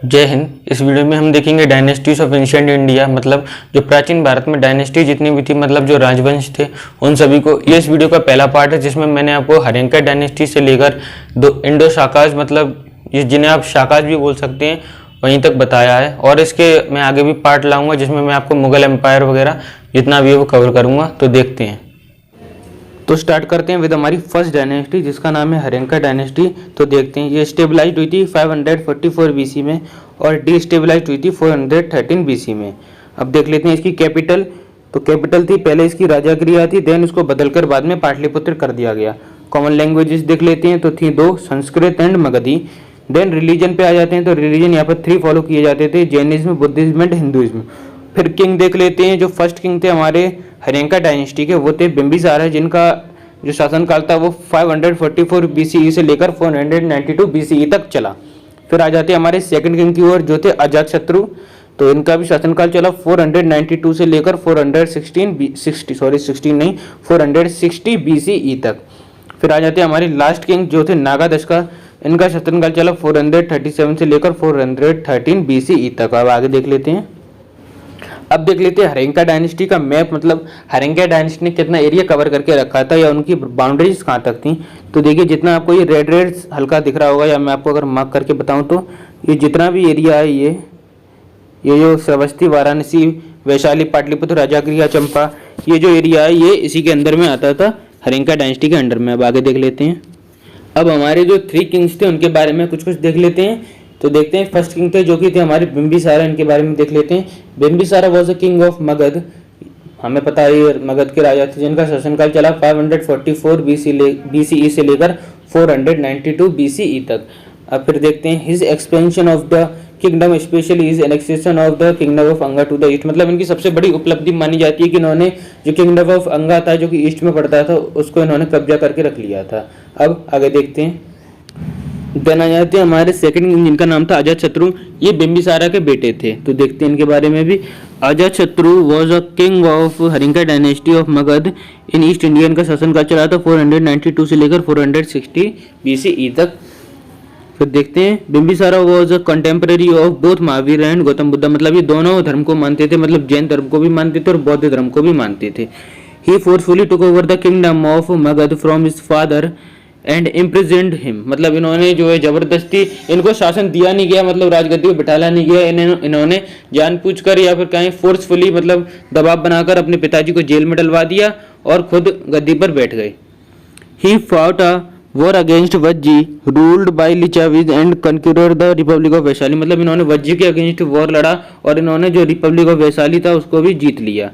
जय हिंद। इस वीडियो में हम देखेंगे डायनेस्टीज ऑफ एंशिएंट इंडिया, मतलब जो प्राचीन भारत में डायनेस्टी जितनी भी थी, मतलब जो राजवंश थे उन सभी को। ये इस वीडियो का पहला पार्ट है जिसमें मैंने आपको हर्यंका डायनेस्टी से लेकर दो इंडो शाकाज, मतलब जिन्हें आप शाकाज भी बोल सकते हैं, वहीं तक बताया है। और इसके मैं आगे भी पार्ट लाऊंगा जिसमें मैं आपको मुगल एम्पायर वगैरह जितना भी है वो कवर करूँगा। तो देखते हैं। तो स्टार्ट करते हैं विद हमारी फर्स्ट डायनेस्टी जिसका नाम है हर्यंका डायनेस्टी। तो देखते हैं, ये स्टेबलाइज हुई थी 544 बीसी में और डिस्टेबलाइज हुई थी 413 बीसी में। अब देख लेते हैं इसकी कैपिटल। तो कैपिटल थी पहले इसकी राजागृह थी, देन उसको बदलकर बाद में पाटलिपुत्र कर दिया गया। कॉमन लैंग्वेजेस देख लेते हैं, तो थी दो, Sanskrit and Magadhi. Then religion पे आ जाते हैं, तो रिलीजन यहाँ पर 3 फॉलो किए जाते थे, जैनिज्म, बुद्धिज्म एंड हिंदुइज्म। फिर किंग देख लेते हैं। जो फर्स्ट किंग थे हमारे हर्यंका डायनेस्टी के, वो थे बिंबिसारा, जिनका जो शासनकाल था वो 544 बीसीई से लेकर 492 बीसीई तक चला। फिर आ जाते हैं हमारे सेकंड किंग की ओर, जो थे अजातशत्रु। तो इनका भी शासनकाल चला 492 से लेकर 460 बीसीई तक। फिर आ जाते हैं हमारे लास्ट किंग जो थे नागादशका। इनका शासनकाल चला 437 से लेकर 413 बीसीई तक। अब आगे देख लेते हैं। अब देख लेते हैं हर्यंका डायनेस्टी का मैप, मतलब हर्यंका डायनेस्टी ने कितना एरिया कवर करके रखा था या उनकी बाउंड्रीज कहाँ तक थी। तो देखिए, जितना आपको ये रेड रेड हल्का दिख रहा होगा, या मैं आपको अगर मार्क करके बताऊं तो ये जितना भी एरिया है, ये जो श्रावस्ती, वाराणसी, वैशाली, पाटलिपुत्र, राजागृह, चंपा, ये जो एरिया है ये इसी के अंदर में आता था, हर्यंका डायनेस्टी के अंडर में। अब आगे देख लेते हैं। अब हमारे जो 3 किंग्स थे उनके बारे में कुछ देख लेते हैं। तो देखते हैं, फर्स्ट किंग थे जो कि थे हमारे बिंबिसारा, इनके बारे में देख लेते हैं। Bimbisara was the king of Magadha. हमें पता है मगध के राजा थे जिनका शासनकाल चला 544 बीसीई से लेकर 492 बीसीई तक। अब फिर देखते हैं, his expansion of the kingdom specially is annexation of the kingdom of अंगा टू द ईस्ट। मतलब इनकी सबसे बड़ी उपलब्धि मानी जाती है कि इन्होंने जो किंगडम ऑफ अंगा था जो कि ईस्ट में पड़ता था उसको इन्होंने कब्जा करके रख लिया था। अब आगे देखते हैं। देन आ जाते हैं हमारे सेकंड किंग जिनका नाम था अजातशत्रु। ये बिंबिसारा के बेटे थे। तो देखते हैं इनके बारे में भी। Ajatashatru was a king of Haryanka dynasty of Magadha in east India. इनका शासनकाल चला था 492 से लेकर 460 बीसीई तक। फिर देखते हैं, Bimbisara was a contemporary of both Mahavira and Gautama Buddha. मतलब ये दोनों धर्म को मानते थे, मतलब जैन धर्म को भी मानते थे और बौद्ध धर्म को भी मानते थे। He forcefully took over the kingdom of Magadha from his father and imprisoned him. मतलब इन्होंने जो है जबरदस्ती, इनको शासन दिया नहीं गया, मतलब राजगद्दी पर बिठाला नहीं गया, इन्होंने जानबूझकर या फिर कहीं फोर्सफुली मतलब दबाव बनाकर अपने पिताजी को जेल में डलवा दिया और खुद गद्दी पर बैठ गए। He fought a war against Vajji ruled by Licchavis and conquered the republic of Vaishali. मतलब इन्होंने वज्जी के अगेंस्ट वॉर लड़ा और इन्होंने जो रिपब्लिक ऑफ वैशाली था उसको भी जीत लिया।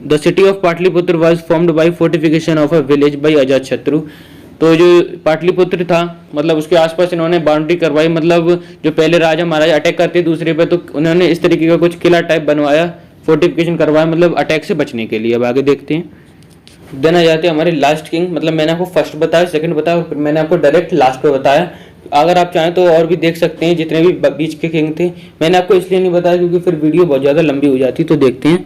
The city of Pataliputra was formed by fortification of a village bye Ajatashatru. तो जो पाटलिपुत्र था, मतलब उसके आसपास इन्होंने बाउंड्री करवाई। मतलब जो पहले राजा महाराजा अटैक करते दूसरे पे, तो उन्होंने इस तरीके का कुछ किला टाइप बनवाया, फोर्टिफिकेशन करवाया, मतलब अटैक से बचने के लिए। अब आगे देखते हैं। देन आ जाते हैं हमारे लास्ट किंग। मतलब मैंने आपको फर्स्ट बताया, सेकंड बताया और फिर मैंने आपको डायरेक्ट लास्ट पे बताया। अगर आप चाहें तो और भी देख सकते हैं जितने भी बीच के किंग थे। मैंने आपको इसलिए नहीं बताया क्योंकि फिर वीडियो बहुत ज़्यादा लंबी हो जाती। तो देखते हैं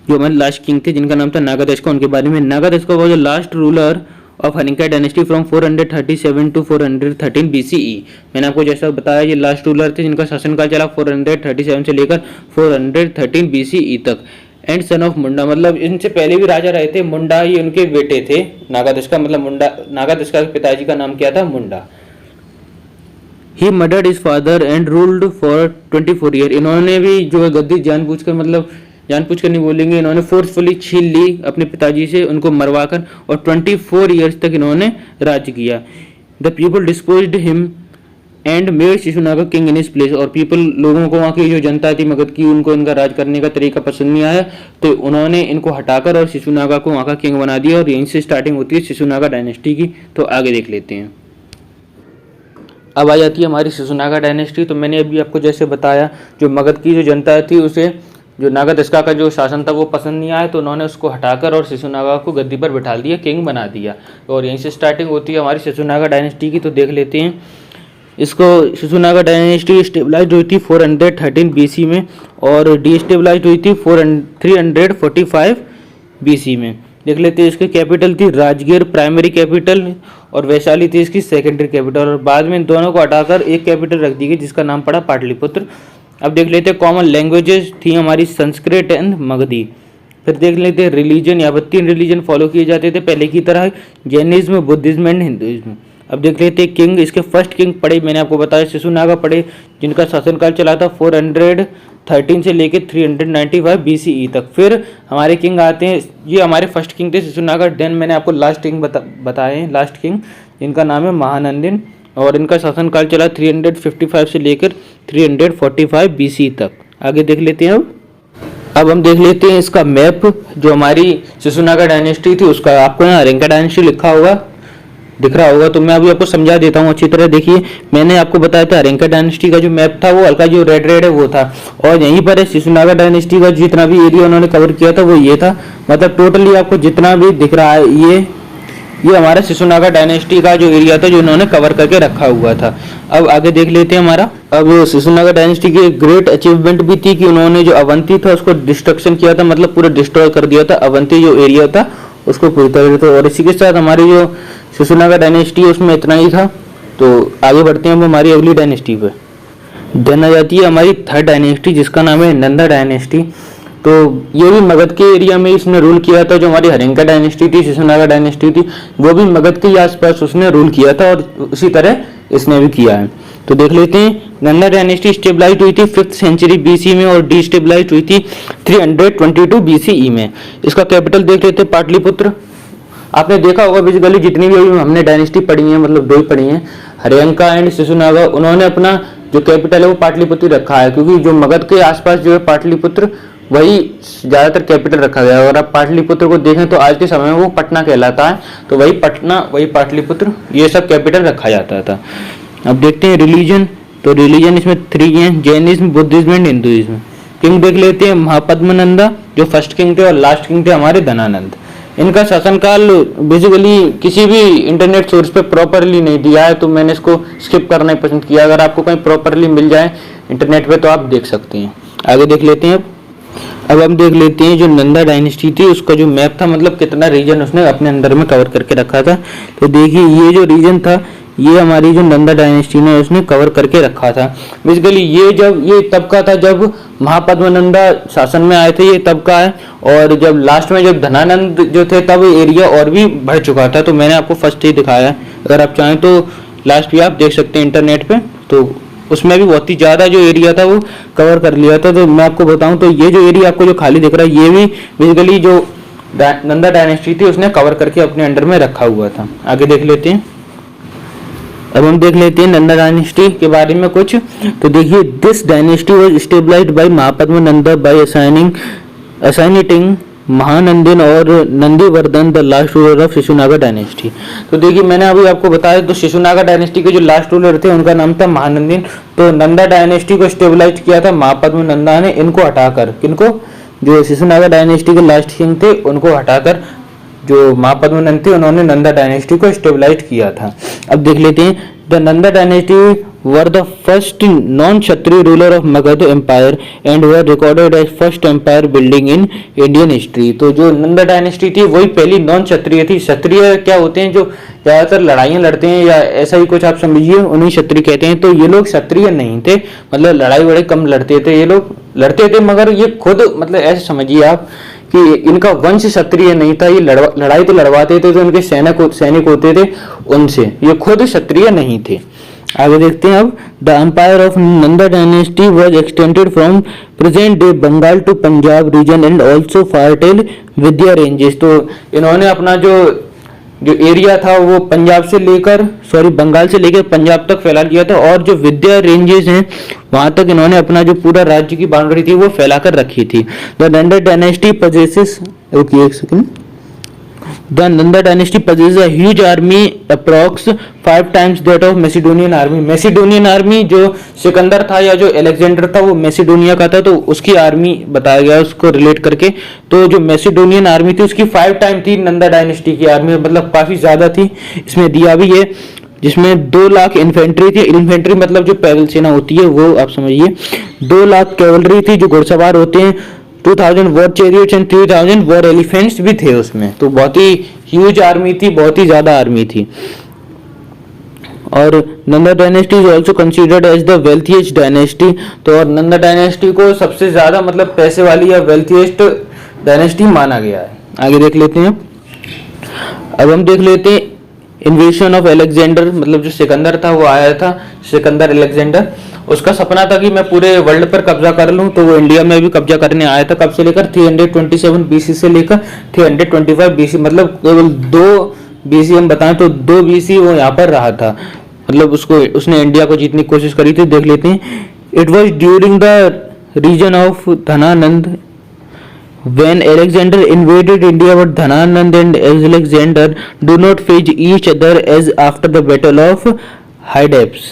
जो हमारे लास्ट किंग थे जिनका नाम था नागादशका, उनके बारे में। Nagadashaka was the last ruler of Haryanka dynasty from 437 to 413 BCE. मैंने आपको जैसा बताया ये लास्ट रूलर थे जिनका शासनकाल चला 437 से लेकर 413 बीसीई तक। एंड सन ऑफ मुंडा, मतलब इनसे पहले भी राजा रहे थे मुंडा, ये उनके बेटे थे नागादशका। मतलब मुंडा, नागादशका के पिताजी का नाम क्या था? Munda. He murdered his father and ruled for 24 year. इन्होंने भी जो है गद्दी जानबूझकर, मतलब जानबूझकर नहीं बोलेंगे, इन्होंने फोर्सफुली छीन ली अपने पिताजी से, उनको मरवाकर, और 24 ईयर्स तक इन्होंने राज किया। The people disposed him and made Shishunaga king in his place. और पीपल, लोगों को, वहाँ की जो जनता थी मगध की, उनको इनका राज करने का तरीका पसंद नहीं आया, तो उन्होंने इनको हटाकर और शिशुनागा को वहाँ का किंग बना दिया। और यहीं से स्टार्टिंग होती है शिशुनागा डायनेस्टी की। तो आगे देख लेते हैं। अब आ जाती है हमारी शिशुनागा डायनेस्टी। तो मैंने अभी आपको जैसे बताया, जो मगध की जो जनता थी उसे जो नागादशका का जो शासन था वो पसंद नहीं आया, तो उन्होंने उसको हटाकर और शिशुनागा को गद्दी पर बिठा दिया, किंग बना दिया। और यहीं से स्टार्टिंग होती है हमारी शिशुनागा डायनेस्टी की। तो देख लेते हैं इसको। शिशुनागा डायनेस्टी स्टेबलाइज हुई थी 413 बीसी में और डिस्टेबलाइज हुई थी 345 बीसी में। देख लेते हैं। इसकी कैपिटल थी राजगीर प्राइमरी कैपिटल, और वैशाली थी इसकी सेकेंडरी कैपिटल, और बाद में इन दोनों को हटाकर एक कैपिटल रख दी गई जिसका नाम पड़ा पाटलिपुत्र। अब देख लेते हैं कॉमन लैंग्वेजेस थी हमारी संस्कृत एंड मगधी। फिर देख लेते हैं रिलीजन, यहाँ पर 3 रिलीजन फॉलो किए जाते थे पहले की तरह, जैनिज्म, बुद्धिज्म एंड हिंदुइज्म। अब देख लेते हैं किंग। इसके फर्स्ट किंग पढ़े मैंने आपको बताया शिशुनागा पढ़े, जिनका शासनकाल चला था 413 से लेकर 395 BCE तक। फिर हमारे किंग आते हैं, ये हमारे फर्स्ट किंग थे शिशुनागा। देन मैंने आपको लास्ट किंग बताए हैं, लास्ट किंग जिनका नाम है महानंदिन, और इनका शासनकाल चला 355 से लेकर 345 BC तक। आगे देख लेते हैं। अब हम देख लेते हैं इसका मैप, जो हमारी शिशुनागा डायनेस्टी थी उसका। आपको यहाँ हरिंका डायनेस्टी लिखा होगा, दिख रहा होगा, तो मैं अभी आपको समझा देता हूँ अच्छी तरह। देखिए मैंने आपको बताया था हरिंका डायनेस्टी का जो मैप था वो हल्का जो रेड रेड है वो था, और यहीं पर है शिशुनागा डायनेस्टी का जितना भी एरिया उन्होंने कवर किया था वो ये था। मतलब टोटली आपको जितना भी दिख रहा है ये हमारा शिशुनागा डायनेस्टी का जो एरिया था जो उन्होंने कवर करके रखा हुआ था। अब आगे देख लेते हैं हमारा। अब शिशुनागा डायनेस्टी की एक ग्रेट अचीवमेंट भी थी कि उन्होंने जो अवंती था उसको डिस्ट्रक्शन किया था, मतलब पूरा डिस्ट्रॉय कर दिया था। अवंती जो एरिया था उसको पूरी तरह से। और इसी के साथ हमारी जो शिशुनागा डायनेस्टी है उसमें इतना ही था। तो आगे बढ़ते हैं हम हमारी अगली डायनेस्टी पे। देन आ जाती है हमारी थर्ड डायनेस्टी जिसका नाम है नंदा डायनेस्टी। तो ये भी मगध के एरिया में इसने रूल किया था। जो हमारी हरिंका डायनेस्टी थी, शिशुनागा डायनेस्टी थी, वो भी मगध के आसपास उसने रूल किया था, और उसी तरह इसने भी किया है। तो देख लेते हैं। नंदा डायनेस्टी स्टेबलाइज हुई थी 5th सेंचुरी BC में, और डिस्टेबलाइज हुई थी 322 BCE में। इसका कैपिटल देख लेते हैं पाटलिपुत्र। आपने देखा होगा बेसिकली जितनी भी हमने डायनेस्टी पढ़ी है, मतलब 2 ही पढ़ी हैं, हरिंका एंड शिशुनागा, उन्होंने अपना जो कैपिटल है वो पाटलिपुत्र रखा है, क्योंकि जो मगध के आसपास जो है पाटलिपुत्र वही ज्यादातर कैपिटल रखा गया है। और आप पाटलिपुत्र को देखें तो आज के समय में वो पटना कहलाता है, तो वही पटना, वही पाटलिपुत्र, ये सब कैपिटल रखा जाता था। अब देखते हैं रिलीजन। तो रिलीजन इसमें 3 हैं, Jainism, Buddhism and Hinduism. King देख लेते हैं महापद्मनंदा जो फर्स्ट किंग थे, और लास्ट किंग थे हमारे धनानंद। इनका शासनकाल बेसिकली किसी भी इंटरनेट सोर्स पे प्रॉपरली नहीं दिया है, तो मैंने इसको स्किप करना ही पसंद किया। अगर आपको कहीं प्रॉपरली मिल जाए इंटरनेट पे तो आप देख सकते हैं। आगे देख लेते हैं। अब हम देख लेते हैं जो नंदा डायनेस्टी थी उसका जो मैप था, मतलब कितना रीजन उसने अपने अंदर में कवर करके रखा था। तो देखिए ये जो रीजन था ये हमारी जो नंदा डायनेस्टी ने उसने कवर करके रखा था। बेसिकली ये तब का था जब महापद्मनंदा शासन में आए थे, ये तब का है। और जब लास्ट में जब धनानंद जो थे तब एरिया और भी बढ़ चुका था, तो मैंने आपको फर्स्ट ही दिखाया है। अगर आप चाहें तो लास्ट भी आप देख सकते हैं इंटरनेट पे, तो उसमें भी बहुत ही ज़्यादा जो एरिया था वो कवर कर लिया था। तो मैं आपको बताऊं तो ये जो एरिया आपको जो खाली दिख रहा है ये भी बेसिकली जो नंदा डायनेस्टी थी उसने कवर करके अपने अंडर में रखा हुआ था। आगे देख लेते हैं। अब हम देख लेते हैं नंदा डायनेस्टी के बारे में कुछ। तो देखिए this dynasty was stabilised by Mahapadmananda by assigning Mahanandin और Nandivardhana the last ruler of Shishunaga dynasty. तो देखिए मैंने अभी आपको बताया, तो शिशुनागा डायनेस्टी के जो लास्ट रूलर थे उनका नाम था महानंदिन। तो नंदा डायनेस्टी को स्टेबलाइज किया था महापद्मनंदा ने, इनको हटाकर। किनको? जो शिशुनागा डायनेस्टी के लास्ट किंग थे उनको हटाकर जो महापद्मनंद थे उन्होंने नंदा डायनेस्टी को स्टेबलाइज किया था। अब देख लेते हैं। The Nanda dynasty were the first non Kshatriya ruler of Magadha empire and were recorded as first empire building in Indian history. तो जो नंदा डायनेस्टी थी वही पहली नॉन क्षत्रिय थी। क्षत्रिय क्या होते हैं? जो ज्यादातर लड़ाइयाँ लड़ते हैं या ऐसा ही कुछ आप समझिए, उन्हें क्षत्रिय कहते हैं। तो ये लोग क्षत्रिय नहीं थे, मतलब लड़ाई वड़ाई कम लड़ते थे। ये लोग लड़ते थे मगर ये खुद, मतलब ऐसे समझिए आप कि इनका वंश क्षत्रिय नहीं था। ये लड़ाई तो लड़वाते थे, तो इनके सैनिक होते थे उनसे, ये खुद क्षत्रिय नहीं थे। आगे देखते हैं। अब the empire of Nanda dynasty was extended from present day Bengal to Punjab region and also fertile Vindhya ranges. तो इन्होंने अपना जो एरिया था वो बंगाल से लेकर पंजाब तक फैला लिया था, और जो विद्या रेंजेस हैं वहां तक इन्होंने अपना जो पूरा राज्य की बाउंड्री थी वो फैलाकर रखी थी। The Nanda dynasty possesses The Nanda dynasty possesses a huge army approx 5 times that of Macedonian army. Macedonian army जो सिकंदर था या जो अलेक्जेंडर था वो मैसिडोनिया का था, तो उसकी आर्मी बताया गया उसको रिलेट करके। तो जो मैसिडोनियन आर्मी थी उसकी 5 टाइम थी नंदा डायनेस्टी की आर्मी, मतलब काफी ज्यादा थी। इसमें दिया भी है जिसमें 2 लाख इन्फेंट्री थी। इन्फेंट्री मतलब जो पैदल सेना होती है वो आप समझिए। 2 लाख कैवलरी थी जो घुड़सवार होते हैं। 2000 war chariots and 3000 war elephants भी थे उसमें। तो बहुत ही ह्यूज आर्मी थी, बहुत ही ज़्यादा आर्मी थी। और Nanda dynasty is also considered as the wealthiest dynasty. तो और नंदा डायनेस्टी को सबसे ज़्यादा मतलब पैसे वाली या वेल्थीएस्ट डायनेस्टी माना गया है। आगे देख लेते हैं। अब हम देख लेते हैं इन्वेशन ऑफ अलेक्जेंडर, मतलब जो सिकंदर था वो आया था, सिकंदर अलेक्जेंडर। उसका सपना था कि मैं पूरे वर्ल्ड पर कब्जा कर लूं, तो वो इंडिया में भी कब्जा करने आया था। कब से लेकर 327 बीसी से लेकर 325 बीसी, मतलब केवल 2 बीसी हम बताएं तो 2 बीसी वो यहाँ पर रहा था, मतलब उसने इंडिया को जीतने की कोशिश करी थी। देख लेते हैं। It was during the reign of Dhanananda when Alexander invaded India, but Dhananand and Alexander do not face each other as after the battle of Hydaspes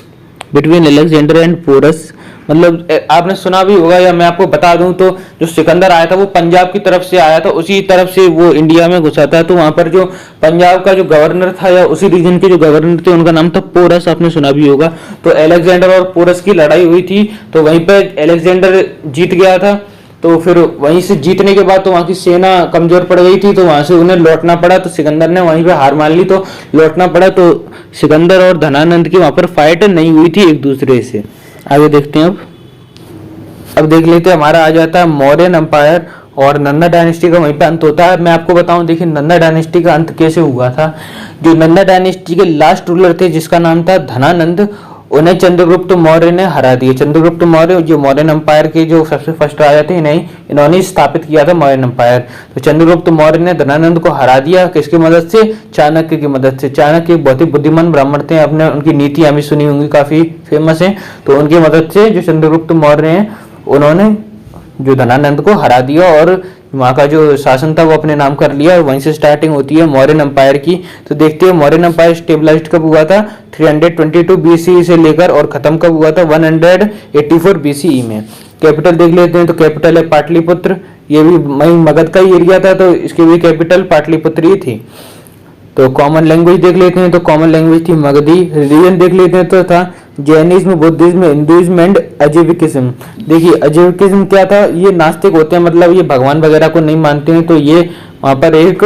between Alexander and Porus। मतलब आपने सुना भी होगा या मैं आपको बता दूं तो जो सिकंदर आया था वो पंजाब की तरफ से आया था, उसी तरफ से वो इंडिया में घुसा था। तो वहां पर जो पंजाब का जो गवर्नर था या उसी रीजन के जो गवर्नर थे उनका नाम था पोरस, आपने सुना भी होगा। तो अलेक्जेंडर और पोरस की लड़ाई हुई थी, तो वहीं पर अलेक्जेंडर जीत गया था। तो फिर वहीं से जीतने के बाद तो वहां की सेना कमजोर पड़ गई थी, तो वहां से उन्हें लौटना पड़ा। तो सिकंदर ने वहीं पे हार मान ली, तो लौटना पड़ा। तो सिकंदर और धनानंद की वहां पर फाइट नहीं हुई थी एक दूसरे से। आगे देखते हैं। अब देख लेते हैं। हमारा आ जाता है मौर्यन एम्पायर और नंदा डायनेस्टी का वहीं पे अंत होता है। मैं आपको बताऊं, देखिए नंदा डायनेस्टी का अंत कैसे हुआ था। जो नंदा डायनेस्टी के लास्ट रूलर थे जिसका नाम था धनानंद, उन्हें चंद्रगुप्त मौर्य ने हरा दिया। चंद्रगुप्त मौर्य जो मौर्यन एम्पायर के जो सबसे फर्स्ट राजा थे, इन्होंने स्थापित किया था मौर्यन एम्पायर। तो चंद्रगुप्त मौर्य ने धनानंद को हरा दिया, किसकी मदद से? चाणक्य की मदद से। चाणक्य बहुत ही बुद्धिमान ब्राह्मण थे, आपने उनकी नीति हमें सुनी होंगी, काफी फेमस है। तो उनकी मदद से जो चंद्रगुप्त मौर्य हैं उन्होंने जो धनानंद को हरा दिया और वहाँ का जो शासन था वो अपने नाम कर लिया। वहीं से स्टार्टिंग होती है मौर्यन एम्पायर की। तो देखते हैं मौर्यन एम्पायर स्टेबलाइज्ड कब हुआ था? 322 बीसीई से लेकर और खत्म कब हुआ था? 184 बीसीई में। कैपिटल देख लेते हैं। तो कैपिटल है पाटलिपुत्र, ये भी मगध का ही एरिया था, तो इसकी भी कैपिटल पाटलिपुत्र ही थी। तो कॉमन लैंग्वेज देख लेते हैं। तो कॉमन लैंग्वेज थी मगधी। रिलीजन देख लेते हैं तो था जैनिज्म, बुद्धिज्म, हिंदुइज्म एंड अजीविकिज्म। देखिए अजीविकिज्म क्या था? ये नास्तिक होते हैं, मतलब ये भगवान वगैरह को नहीं मानते हैं। तो ये वहां पर एक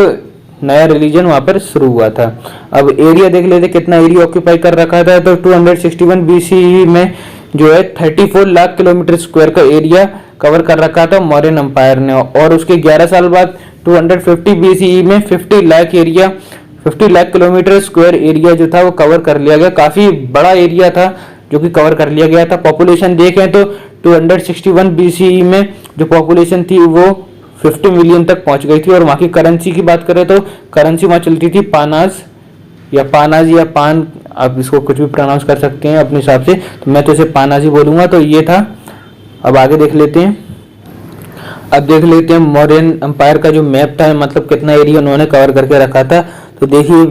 नया रिलीजन वहां पर शुरू हुआ था। अब एरिया देख लेते कितना एरिया ऑक्यूपाई कर रखा था। तो 261 बीसीई में जो है 34 लाख किलोमीटर स्क्वायर का एरिया कवर कर रखा था मौर्यन एम्पायर ने। और उसके 11 साल बाद 250 बीसीई में 50 लाख किलोमीटर स्क्वायर एरिया जो था वो कवर कर लिया गया। काफी बड़ा एरिया था जो कि कवर कर लिया गया था। पॉपुलेशन देखें तो 261 बीसीई में जो पॉपुलेशन थी वो 50 मिलियन तक पहुंच गई थी। और वहाँ की करेंसी की बात करें तो करेंसी वहाँ चलती थी पानाज या पान, आप इसको कुछ भी प्रोनाउंस कर सकते हैं अपने हिसाब से, तो मैं तो इसे पानाज ही बोलूंगा। तो ये था। अब आगे देख लेते हैं। अब देख लेते हैं मौर्यन एम्पायर का जो मैप था, मतलब कितना एरिया उन्होंने कवर करके रखा था। तो देखिए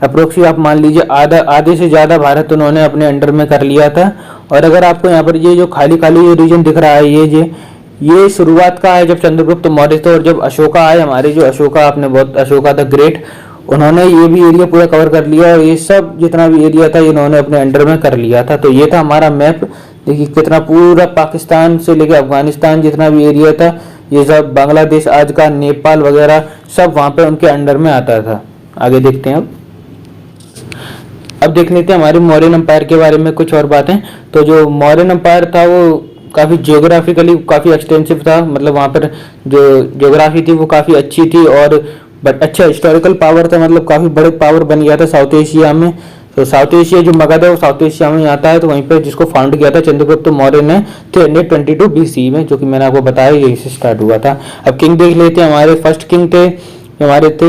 अप्रोक्सी आप मान लीजिए आधे से ज़्यादा भारत उन्होंने अपने अंडर में कर लिया था। और अगर आपको यहाँ पर ये जो खाली ये रीजन दिख रहा है, ये शुरुआत का है जब चंद्रगुप्त मौर्य थे। और जब अशोका आए हमारे, जो अशोका आपने बहुत अशोका द ग्रेट, उन्होंने ये भी एरिया पूरा कवर कर लिया। और ये सब जितना भी एरिया था इन्होंने अपने अंडर में कर लिया था। तो ये था हमारा मैप। देखिए कितना पूरा पाकिस्तान से लेकर अफगानिस्तान जितना भी एरिया था, ये सब बांग्लादेश आज का, नेपाल वगैरह सब वहाँ पे उनके अंडर में आता था। आगे देखते हैं। अब देख लेते हैं हमारे मौर्यन एम्पायर के बारे में कुछ और बातें। तो जो मौर्यन एम्पायर था वो काफ़ी जियोग्राफिकली काफ़ी एक्सटेंसिव था, मतलब वहाँ पर जो जियोग्राफी थी वो काफ़ी अच्छी थी। और बट अच्छा हिस्टोरिकल पावर था, मतलब काफ़ी बड़े पावर बन गया था साउथ एशिया में। तो साउथ एशिया जो मगध है वो साउथ एशिया में आता है। तो वहीं पर जिसको फाउंड किया था चंद्रगुप्त मौर्य ने 322 बीसी में, जो कि मैंने आपको बताया यहीं से स्टार्ट हुआ था। अब किंग देख लेते हैं। हमारे फर्स्ट किंग थे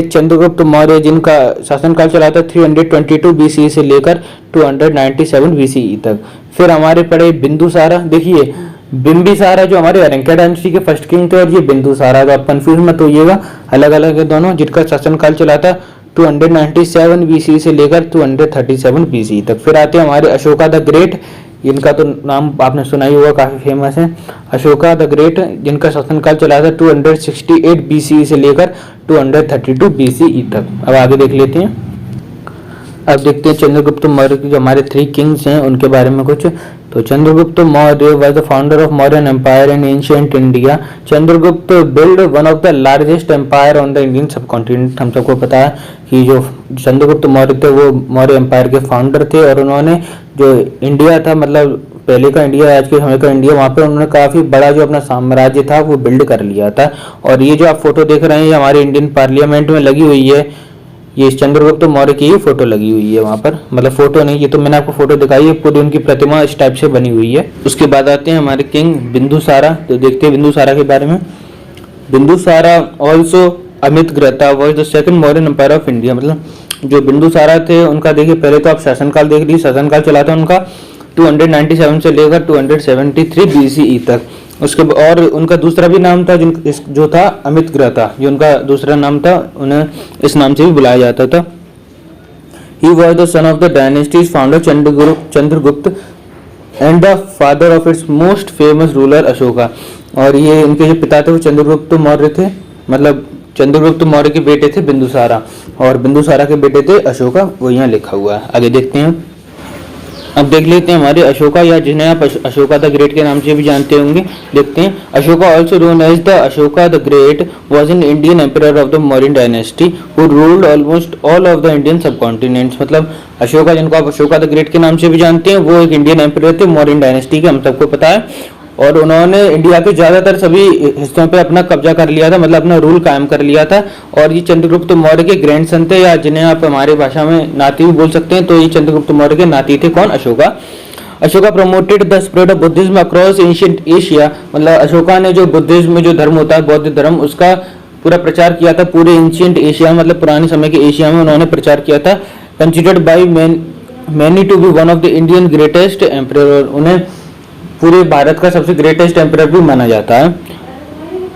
चंद्रगुप्त मौर्य, जिनका शासनकाल चला था 322 बीसी से लेकर 297 बीसी तक। फिर हमारे पड़े बिंदुसारा। देखिए बिंबिसारा जो हमारे अरंका डायनेस्टी के फर्स्ट किंग थे, और ये बिंदुसारा, तो आप कंफ्यूज मत होइएगा, अलग अलग है दोनों, जिनका शासनकाल चला था 297 बीसी से लेकर 237 बीसी तक। फिर आते हैं हमारे अशोका द ग्रेट, इनका तो नाम आपने सुना ही होगा, काफी फेमस है अशोका द ग्रेट, जिनका शासनकाल चला था 268 बीसी से लेकर 232 बीसी तक। अब आगे देख लेते हैं। अब देखते हैं चंद्रगुप्त मौर्य के जो हमारे 3 किंग्स हैं उनके बारे में कुछ। तो Chandragupta Maurya was the founder of Mauryan empire in ancient India. Chandragupta build one of the largest empire on the Indian subcontinent. हम सबको पता है कि जो चंद्रगुप्त मौर्य थे वो मौर्य एम्पायर के फाउंडर थे, और उन्होंने जो इंडिया था, मतलब पहले का इंडिया, आज के समय का इंडिया, वहाँ पे उन्होंने काफ़ी बड़ा जो अपना साम्राज्य था वो बिल्ड कर लिया था। और ये जो आप फोटो देख रहे हैं ये हमारे इंडियन पार्लियामेंट में लगी हुई है, ये चंद्रगुप्त मौर्य की ही फोटो लगी हुई है वहाँ पर, मतलब फोटो नहीं, ये तो मैंने आपको फोटो दिखाई है, पूरी उनकी प्रतिमा इस टाइप से बनी हुई है। उसके बाद आते हैं हमारे किंग बिंदुसारा। तो देखते हैं बिंदुसारा के बारे में। Bindusara also Amitraghata was the second Mauryan empire of India. मतलब जो बिंदुसारा थे उनका देखिए पहले तो आप शासनकाल देख लीजिए, शासनकाल चला था उनका 297 से लेकर 273 BCE तक। उसके और उनका दूसरा भी नाम था जो था अमितग्रता, जो उनका दूसरा नाम था, उन्हें इस नाम से भी बुलाया जाता था। He was the son of the dynasty's founder Chandragupta and the father of its most famous ruler Ashoka. और ये इनके जो पिता थे वो चंद्रगुप्त मौर्य थे, मतलब चंद्रगुप्त मौर्य के बेटे थे बिंदुसारा, और बिंदुसारा के बेटे थे अशोका, वो यहाँ लिखा हुआ है। आगे देखते हैं। अब देख लेते हैं हमारे अशोका, या जिन्हें आप अशोका द ग्रेट के नाम से भी जानते होंगे। देखते हैं। Ashoka also known as the Ashoka the great was an Indian emperor of the Mauryan dynasty who ruled almost all of the Indian subcontinents. मतलब अशोका, जिनको आप अशोका द ग्रेट के नाम से भी जानते हैं, वो एक इंडियन एम्परर थे मौर्यन डायनेस्टी के, हम सबको पता है। और उन्होंने इंडिया के ज्यादातर सभी हिस्सों पे अपना कब्जा कर लिया था, मतलब अपना रूल कायम कर लिया था। और ये चंद्रगुप्त मौर्य के ग्रैंडसन थे, या जिन्हें आप हमारी भाषा में नाती भी बोल सकते हैं। तो ये चंद्रगुप्त मौर्य के नाती थे। कौन? Ashoka. Ashoka promoted the spread of Buddhism across ancient Asia. मतलब अशोका ने जो बुद्धिज्म जो धर्म होता है, बौद्ध धर्म, उसका पूरा प्रचार किया था पूरे एंशिएंट एशिया, मतलब पुराने समय के एशिया में उन्होंने प्रचार किया था। Considered by many to be one of the Indian greatest emperor. उन्हें पूरे भारत का सबसे ग्रेटेस्ट एम्परर भी माना जाता है।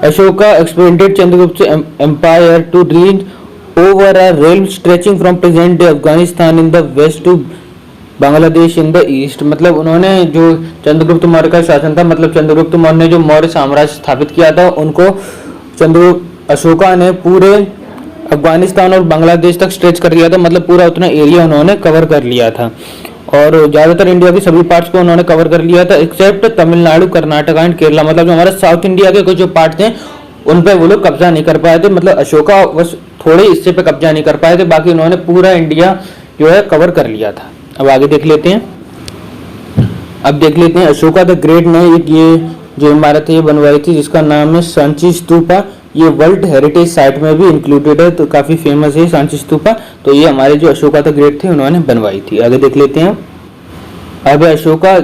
Ashoka expanded Chandragupta empire to reach over a realm stretching from present day Afghanistan in the west to Bangladesh in the east. मतलब उन्होंने जो चंद्रगुप्त मौर्य का शासन था, मतलब चंद्रगुप्त मौर्य ने जो मौर्य साम्राज्य स्थापित किया था, उनको अशोका ने पूरे अफगानिस्तान और बांग्लादेश तक स्ट्रेच कर लिया था, मतलब पूरा उतना एरिया उन्होंने कवर कर लिया था। और ज्यादातर इंडिया के सभी पार्ट्स को उन्होंने कवर कर लिया था, एक्सेप्ट तमिलनाडु, कर्नाटक एंड केरला। मतलब जो हमारे साउथ इंडिया के कुछ जो पार्ट थे उन पे वो लोग कब्जा नहीं कर पाए थे। मतलब अशोका बस थोड़े हिस्से पे कब्जा नहीं कर पाए थे, बाकी उन्होंने पूरा इंडिया जो है कवर कर लिया था। अब आगे देख लेते हैं। अब देख लेते हैं अशोका द ग्रेट ने एक ये जो इमारत है ये बनवाई थी, जिसका नाम है सांची स्तूपा। ये वर्ल्ड हेरिटेज साइट में भी इंक्लूडेड है, तो काफी फेमस है सांची स्तूपा। तो ये हमारे जो अशोका द ग्रेट थे उन्होंने बनवाई थी। आगे देख लेते हैं। अब अशोका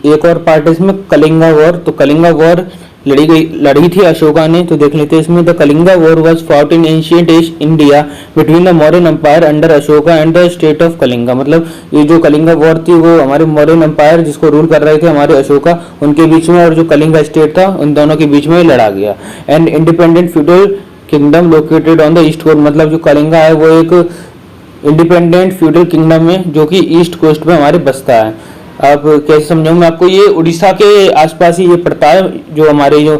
एक और पार्ट है इसमें, कलिंगा वॉर। तो कलिंगा वॉर लड़ी थी अशोका ने। तो देख लेते हैं इसमें। The Kalinga war was fought in ancient India between the Mauryan empire under Ashoka and the state of Kalinga. मतलब ये जो कलिंगा वॉर थी वो हमारे मौर्यन एम्पायर जिसको रूल कर रहे थे हमारे अशोका, उनके बीच में, और जो कलिंगा स्टेट था उन दोनों के बीच में लड़ा गया। And independent feudal kingdom located on the east coast. मतलब जो कलिंगा है वो एक इंडिपेंडेंट फ्यूडल किंगडम है जो कि ईस्ट कोस्ट में हमारे बसता है। अब कैसे समझाऊं मैं आपको, ये उड़ीसा के आसपास ही ये पड़ता है, जो हमारे जो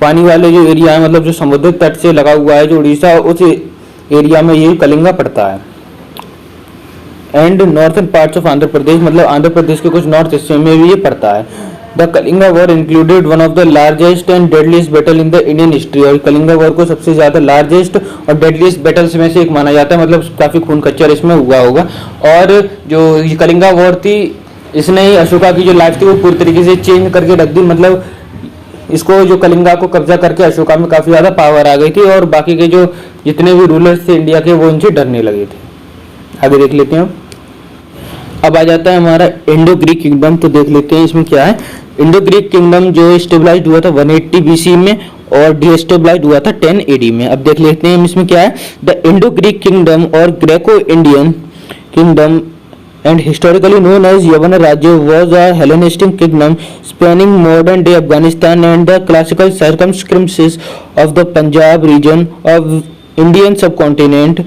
पानी वाले जो एरिया है, मतलब जो समुद्र तट से लगा हुआ है जो उड़ीसा, उस एरिया में ये कलिंगा पड़ता है। And northern parts of Andhra Pradesh, मतलब आंध्र प्रदेश के कुछ नॉर्थ हिस्से में भी ये पड़ता है। The Kalinga war included one of the largest and deadliest battle in the Indian history. और कलिंगा वॉर को सबसे ज्यादा लार्जेस्ट और डेडलीस्ट बैटल्स में से एक माना जाता है, मतलब काफी खून खच्चर इसमें हुआ होगा। और जो ये कलिंगा वॉर थी, इसने ही अशोका की जो लाइफ थी वो पूरी तरीके से चेंज करके रख दी। मतलब इसको जो कलिंगा को कब्जा करके अशोका में काफी ज्यादा पावर आ गई थी, और बाकी के जो जितने भी रूलर्स थे इंडिया के वो इनसे डरने लगे थे। आगे देख लेते हैं। अब आ जाता है हमारा इंडो ग्रीक किंगडम। तो देख लेते हैं इसमें क्या है। इंडो ग्रीक किंगडम जो स्टेबलाइज हुआ था 180 BC में और डिस्टेबलाइज हुआ था 10 AD में। अब देख लेते हैं इसमें क्या है। द इंडो ग्रीक किंगडम और Greco Indian kingdom and historically known as Yavan Rajya was a Hellenistic kingdom spanning modern day Afghanistan and the classical circumscriptions of the Punjab region of Indian subcontinent,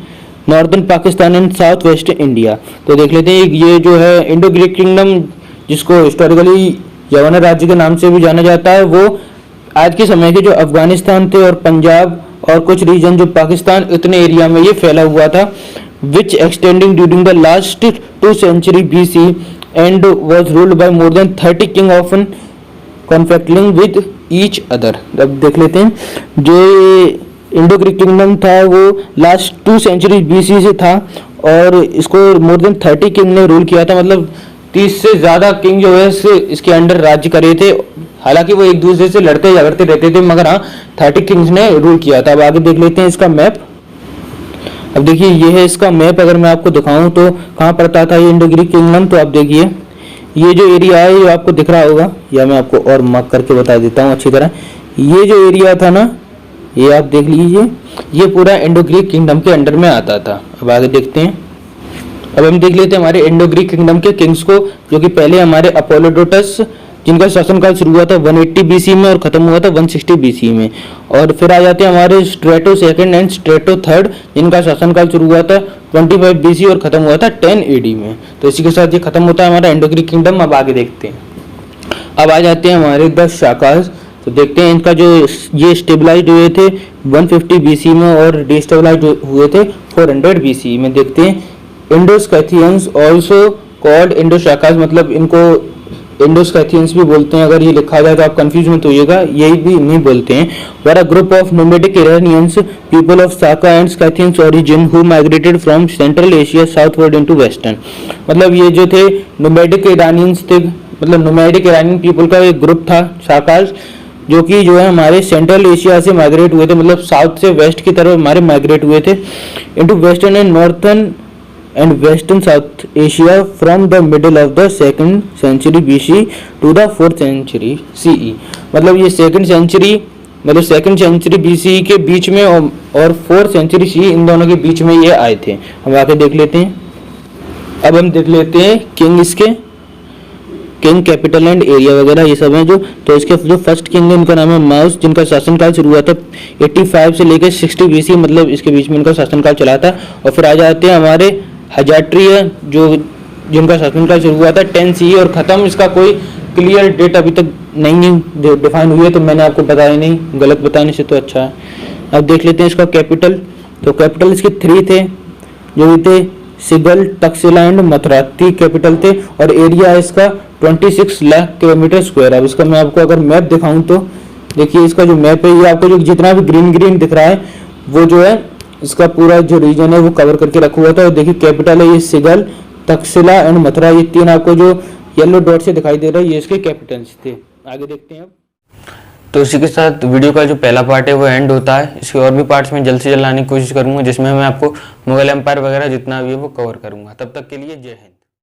northern Pakistan and southwest India। तो देख लेते हैं ये जो है Indo Greek kingdom, जिसको historically यवन राज्य के नाम से भी जाना जाता है, वो आज के समय के जो अफगानिस्तान थे और पंजाब और कुछ रीजन जो पाकिस्तान, इतने एरिया में ये फैला हुआ था, which extending during the last 2 century BC and was ruled by more than 30 king often conflicting with each other। अब देख लेते हैं जो इंडो ग्रीक किंगडम था वो लास्ट 2 सेंचुरी बीसी से था और इसको मोर देन 30 किंग ने रूल किया था, मतलब 30 से ज़्यादा किंग जो है इसके अंडर राज्य करे थे। हालांकि वो एक दूसरे से लड़ते झगड़ते रहते थे, मगर हाँ 30 किंग्स ने रूल किया था। अब आगे देख लेते हैं इसका मैप। अब देखिए ये है इसका मैप, अगर मैं आपको दिखाऊं तो कहाँ पड़ता था ये इंडो ग्रीक किंगडम। तो आप देखिए ये जो एरिया है ये आपको दिख रहा होगा, या मैं आपको और मार्क करके बता देता हूँ अच्छी तरह। ये जो एरिया था ना, ये आप देख लीजिए, ये पूरा इंडो ग्रीक किंगडम के अंडर में आता था। अब आगे देखते हैं। अब हम देख लेते हैं हमारे इंडो ग्रीक किंगडम के किंग्स को, जो कि पहले हमारे अपोलोडोटस, जिनका शासनकाल शुरू हुआ था 180 बीसी में और खत्म हुआ था 160 बीसी में। और फिर आ जाते हैं हमारे strato second and strato third, जिनका शासनकाल शुरू हुआ था 25 बीसी और खत्म हुआ था 10 एडी में। तो इसी के साथ ये खत्म होता है हमारा इंडो ग्रीक किंगडम। अब आगे देखते हैं। अब आ जाते हैं हमारे 10 शाखास। तो देखते हैं इनका जो ये स्टेबलाइज हुए थे 150 बीसी में और डिस्टेबलाइज हुए थे 400 बीसी में। देखते हैं इंडोस्कैथियंस ऑल्सो कॉल्ड इंडो शाखास, मतलब इनको इंडोस्कैथियंस भी बोलते हैं। अगर ये लिखा जाए तो आप कंफ्यूज मत होइएगा, यही भी नहीं बोलते हैं। Were a group of nomadic Iranians people of Saka and Scythians origin who migrated from central Asia southward into western. मतलब ये जो थे नोमैडिक इरानियंस थे, मतलब नोमैडिक इरानियन पीपल का एक ग्रुप था शाकास, जो है हमारे सेंट्रल एशिया से माइग्रेट हुए थे, मतलब साउथ से वेस्ट की तरफ हमारे माइग्रेट हुए थे into western and northern and western South Asia from the middle of the 2nd century BC to the 4th century CE। मतलब ये 2nd century BC के बीच में और 4th century CE इन दोनों के बीच में ये आए थे। हम आके देख लेते हैं। अब हम देख लेते हैं किंग, इसके किंग कैपिटल एंड एरिया वगैरह ये सब हैं जो। तो इसके जो फर्स्ट किंग है इनका नाम है माउस, जिनका शासनकाल शुरू हुआ था 85 से लेकर 60 BC, मतलब इसके बीच में इनका शासनकाल चला था। और फिर आ जाते हैं हमारे हजाट्रिय, जो जिनका शासनकाल शुरू हुआ था 10 CE और खत्म, इसका कोई क्लियर डेट अभी तक नहीं डिफाइन हुई है, तो मैंने आपको बताया नहीं, गलत बताने से तो अच्छा है। अब देख लेते हैं इसका कैपिटल। तो कैपिटल इसके 3 थे, जो थे सिगल, तक्षशिला एंड मथुरा, 3 कैपिटल थे। और एरिया इसका 26 लाख किलोमीटर स्क्वायर। अब इसका मैं आपको अगर मैप दिखाऊं तो देखिए इसका जो मैप है ये आपको जो जितना भी ग्रीन दिख रहा है वो जो है इसका पूरा जो रीजन है वो कवर करके रखा हुआ था। और देखिए कैपिटल है ये सिगल, तक्षशिला एंड मथुरा, ये 3 आपको जो येलो डॉट से दिखाई दे रहा है ये इसके कैपिटल्स थे। आगे देखते हैं अब। तो इसी के साथ वीडियो का जो पहला पार्ट है वो एंड होता है। इसके और भी पार्ट्स में जल्द से जल्द लाने की कोशिश करूंगा, जिसमें मैं आपको मुगल एम्पायर वगैरह जितना भी है वो कवर करूंगा। तब तक के लिए जय हिंद।